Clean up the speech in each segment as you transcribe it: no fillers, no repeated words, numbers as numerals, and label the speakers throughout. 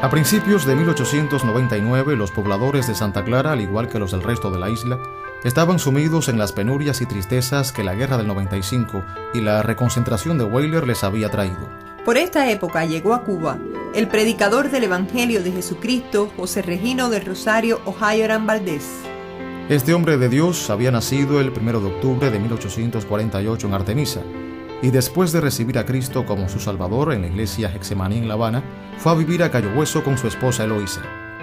Speaker 1: A principios de 1899, los pobladores de Santa Clara, al igual que los del resto de la isla, estaban sumidos en las penurias y tristezas que la Guerra del 95 y la reconcentración de Weyler les había traído.
Speaker 2: Por esta época llegó a Cuba el predicador del Evangelio de Jesucristo, José Regino del Rosario O'Halloran Valdés.
Speaker 1: Este hombre de Dios había nacido el 1 de octubre de 1848 en Artemisa, y después de recibir a Cristo como su Salvador en la iglesia Getsemaní en La Habana, fue a vivir a Cayo Hueso con su esposa Eloísa.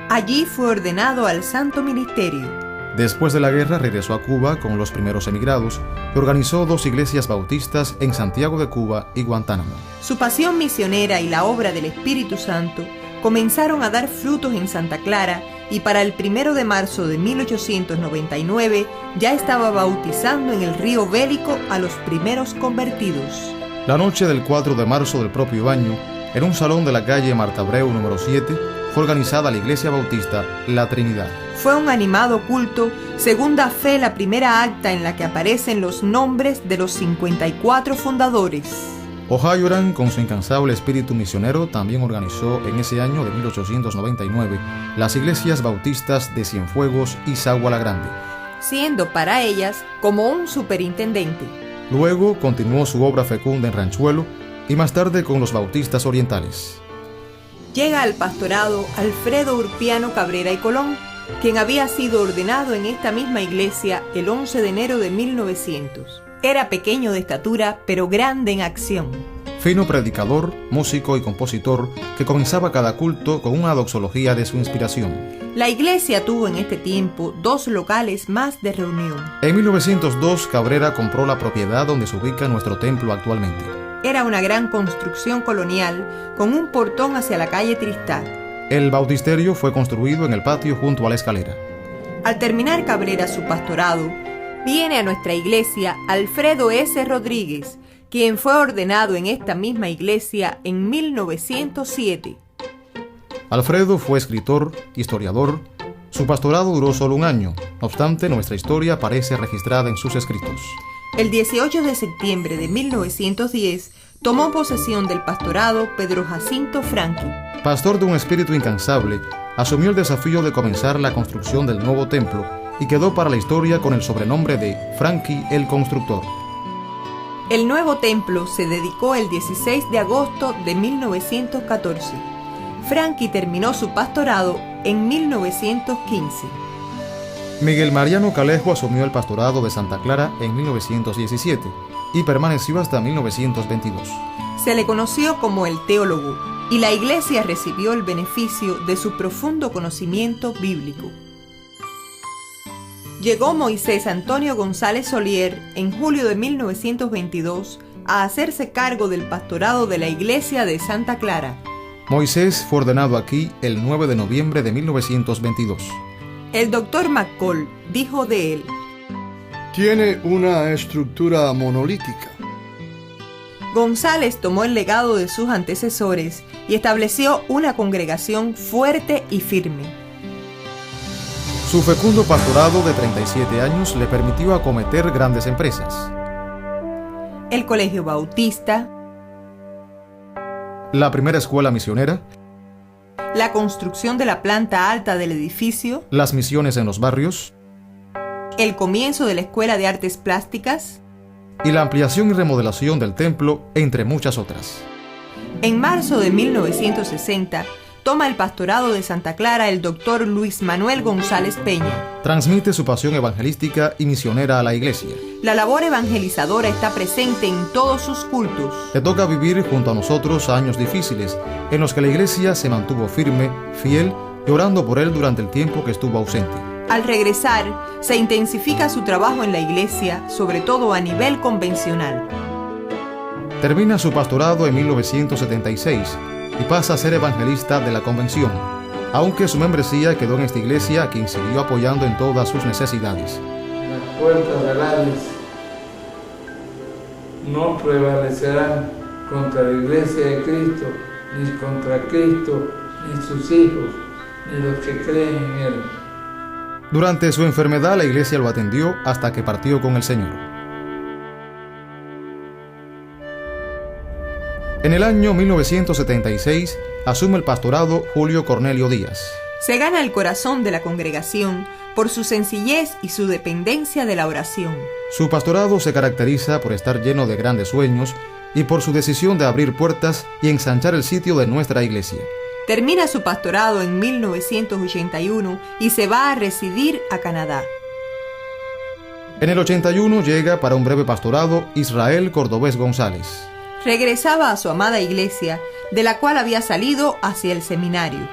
Speaker 2: Allí fue ordenado al santo ministerio.
Speaker 1: Después de la guerra regresó a Cuba con los primeros emigrados y organizó 2 iglesias bautistas en Santiago de Cuba y Guantánamo.
Speaker 2: Su pasión misionera y la obra del Espíritu Santo comenzaron a dar frutos en Santa Clara y para el 1 de marzo de 1899 ya estaba bautizando en el río Bélico a los primeros convertidos.
Speaker 1: La noche del 4 de marzo del propio año, en un salón de la calle Marta Abreu número 7, fue organizada la iglesia bautista La Trinidad.
Speaker 2: Fue un animado culto, según da fe la primera acta en la que aparecen los nombres de los 54 fundadores.
Speaker 1: O'Halloran, con su incansable espíritu misionero, también organizó en ese año de 1899 las iglesias bautistas de Cienfuegos y Sagua la Grande,
Speaker 2: siendo para ellas como un superintendente.
Speaker 1: Luego continuó su obra fecunda en Ranchuelo y más tarde con los bautistas orientales.
Speaker 2: Llega al pastorado Alfredo Urpiano Cabrera y Colón, quien había sido ordenado en esta misma iglesia el 11 de enero de 1900. Era pequeño de estatura, pero grande en acción.
Speaker 1: Fino predicador, músico y compositor que comenzaba cada culto con una doxología de su inspiración.
Speaker 2: La iglesia tuvo en este tiempo 2 locales más de reunión.
Speaker 1: En 1902, Cabrera compró la propiedad donde se ubica nuestro templo actualmente.
Speaker 2: Era una gran construcción colonial con un portón hacia la calle Tristán.
Speaker 1: El bautisterio fue construido en el patio junto a la escalera.
Speaker 2: Al terminar Cabrera su pastorado, viene a nuestra iglesia Alfredo S. Rodríguez, quien fue ordenado en esta misma iglesia en 1907.
Speaker 1: Alfredo fue escritor, historiador. Su pastorado duró solo un año, no obstante nuestra historia aparece registrada en sus escritos.
Speaker 2: El 18 de septiembre de 1910 tomó posesión del pastorado Pedro Jacinto Franqui.
Speaker 1: Pastor de un espíritu incansable, asumió el desafío de comenzar la construcción del nuevo templo y quedó para la historia con el sobrenombre de Franqui el Constructor.
Speaker 2: El nuevo templo se dedicó el 16 de agosto de 1914. Franqui terminó su pastorado en 1915.
Speaker 1: Miguel Mariano Calejo asumió el pastorado de Santa Clara en 1917 y permaneció hasta 1922.
Speaker 2: Se le conoció como el teólogo y la iglesia recibió el beneficio de su profundo conocimiento bíblico. Llegó Moisés Antonio González Solier en julio de 1922 a hacerse cargo del pastorado de la iglesia de Santa Clara.
Speaker 1: Moisés fue ordenado aquí el 9 de noviembre de 1922.
Speaker 2: El doctor McCall dijo de él:
Speaker 3: tiene una estructura monolítica.
Speaker 2: González tomó el legado de sus antecesores y estableció una congregación fuerte y firme.
Speaker 1: Su fecundo pastorado de 37 años le permitió acometer grandes empresas.
Speaker 2: El Colegio Bautista,
Speaker 1: la primera escuela misionera,
Speaker 2: la construcción de la planta alta del edificio,
Speaker 1: las misiones en los barrios,
Speaker 2: el comienzo de la Escuela de Artes Plásticas
Speaker 1: y la ampliación y remodelación del templo, entre muchas otras.
Speaker 2: En marzo de 1960, toma el pastorado de Santa Clara el doctor Luis Manuel González Peña.
Speaker 1: Transmite su pasión evangelística y misionera a la iglesia.
Speaker 2: La labor evangelizadora está presente en todos sus cultos.
Speaker 1: Le toca vivir junto a nosotros años difíciles, en los que la iglesia se mantuvo firme, fiel y orando por él durante el tiempo que estuvo ausente.
Speaker 2: Al regresar, se intensifica su trabajo en la iglesia, sobre todo a nivel convencional.
Speaker 1: Termina su pastorado en 1976 y pasa a ser evangelista de la convención, aunque su membresía quedó en esta iglesia, a quien siguió apoyando en todas sus necesidades.
Speaker 4: Las puertas del Hades no prevalecerán contra la iglesia de Cristo, ni contra Cristo, ni sus hijos, ni los que creen en Él.
Speaker 1: Durante su enfermedad, la iglesia lo atendió hasta que partió con el Señor. En el año 1976 asume el pastorado Julio Cornelio Díaz.
Speaker 2: Se gana el corazón de la congregación por su sencillez y su dependencia de la oración.
Speaker 1: Su pastorado se caracteriza por estar lleno de grandes sueños y por su decisión de abrir puertas y ensanchar el sitio de nuestra iglesia.
Speaker 2: Termina su pastorado en 1981 y se va a residir a Canadá.
Speaker 1: En el 81 llega para un breve pastorado Israel Cordobés González.
Speaker 2: Regresaba a su amada iglesia, de la cual había salido hacia el seminario.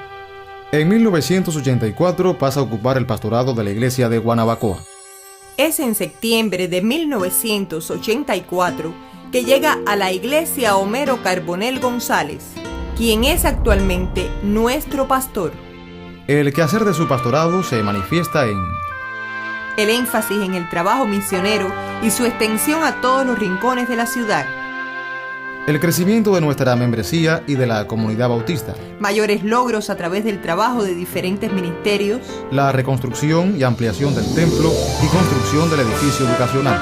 Speaker 1: En 1984 pasa a ocupar el pastorado de la iglesia de Guanabacoa.
Speaker 2: Es en septiembre de 1984 que llega a la iglesia Homero Carbonell González, quien es actualmente nuestro pastor.
Speaker 1: El quehacer de su pastorado se manifiesta en
Speaker 2: el énfasis en el trabajo misionero y su extensión a todos los rincones de la ciudad,
Speaker 1: el crecimiento de nuestra membresía y de la comunidad bautista,
Speaker 2: mayores logros a través del trabajo de diferentes ministerios,
Speaker 1: la reconstrucción y ampliación del templo y construcción del edificio educacional,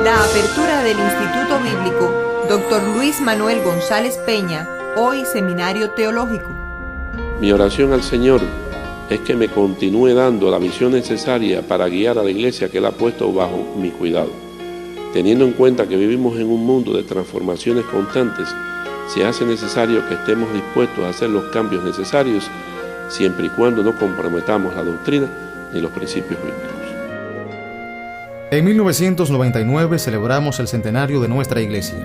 Speaker 2: la apertura del Instituto Bíblico Dr. Luis Manuel González Peña, hoy Seminario Teológico.
Speaker 5: Mi oración al Señor es que me continúe dando la visión necesaria para guiar a la iglesia que Él ha puesto bajo mi cuidado. Teniendo en cuenta que vivimos en un mundo de transformaciones constantes, se hace necesario que estemos dispuestos a hacer los cambios necesarios, siempre y cuando no comprometamos la doctrina ni los principios bíblicos.
Speaker 1: En 1999 celebramos el centenario de nuestra iglesia.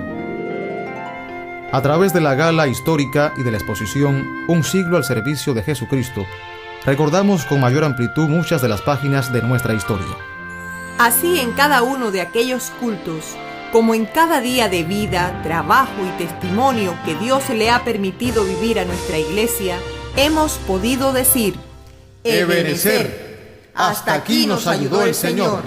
Speaker 1: A través de la gala histórica y de la exposición Un siglo al servicio de Jesucristo, recordamos con mayor amplitud muchas de las páginas de nuestra historia.
Speaker 2: Así en cada uno de aquellos cultos, como en cada día de vida, trabajo y testimonio que Dios le ha permitido vivir a nuestra iglesia, hemos podido decir:
Speaker 1: Ebenecer, hasta aquí nos ayudó el Señor.